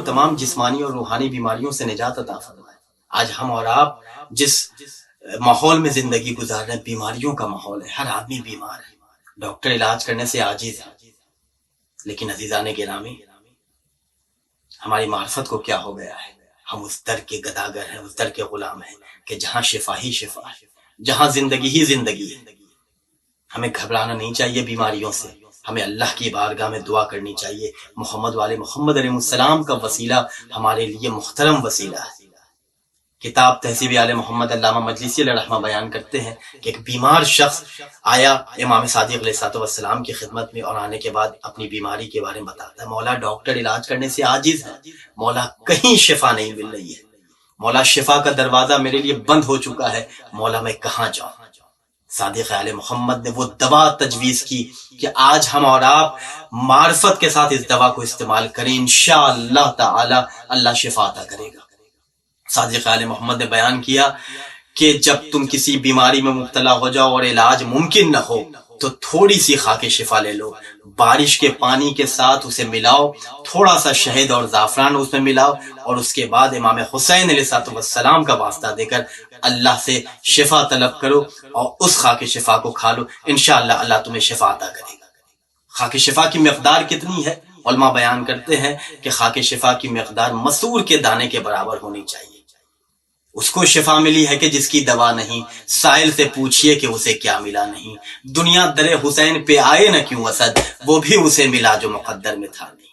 تمام جسمانی اور روحانی بیماریوں سے نجات عطا فرمائے۔ آج ہم اور آپ جس ماحول میں زندگی گزار رہے ہیں، بیماریوں کا ماحول ہے، ہر آدمی بیمار ہے، ڈاکٹر علاج کرنے سے عاجز ہے۔ لیکن عزیزان گرامی، ہماری معرفت کو کیا ہو گیا ہے؟ ہم اس در کے گداگر ہیں، اس در کے غلام ہیں کہ جہاں شفا ہی شفا ہے، جہاں زندگی ہی زندگی ہے۔ ہمیں گھبرانا نہیں چاہیے بیماریوں سے، ہمیں اللہ کی بارگاہ میں دعا کرنی چاہیے۔ محمد والے محمد علیہ السلام کا وسیلہ ہمارے لیے محترم وسیلہ ہے۔ کتاب تہذیب آل محمد علامہ مجلسی علیہ رحمہ بیان کرتے ہیں کہ ایک بیمار شخص آیا امام صادق علیہ السلام کی خدمت میں، اور آنے کے بعد اپنی بیماری کے بارے میں بتاتا ہے، مولا ڈاکٹر علاج کرنے سے عاجز ہے، مولا کہیں شفا نہیں مل رہی ہے، مولا شفا کا دروازہ میرے لیے بند ہو چکا ہے، مولا میں کہاں جاؤں؟ صادق آل محمد نے وہ دوا تجویز کی کہ آج ہم اور آپ معرفت کے ساتھ اس دوا کو استعمال کریں، انشاءاللہ تعالی اللہ شفا عطا کرے گا۔ صادق آل محمد نے بیان کیا کہ جب تم کسی بیماری میں مبتلا ہو جاؤ اور علاج ممکن نہ ہو تو تھوڑی سی خاک شفا لے لو، بارش کے پانی کے ساتھ اسے ملاؤ، تھوڑا سا شہد اور زعفران اس میں ملاؤ، اور اس کے بعد امام حسین علیہ السلام کا واسطہ دے کر اللہ سے شفا طلب کرو، اور اس خاک شفا کو کھا لو، انشاءاللہ اللہ تمہیں شفا عطا کرے گا۔ خاک شفا کی مقدار کتنی ہے؟ علماء بیان کرتے ہیں کہ خاک شفا کی مقدار مسور کے دانے کے برابر ہونی چاہیے۔ اس کو شفا ملی ہے کہ جس کی دوا نہیں، سائل سے پوچھئے کہ اسے کیا ملا نہیں، دنیا در حسین پہ آئے نہ کیوں اسد، وہ بھی اسے ملا جو مقدر میں تھا نہیں۔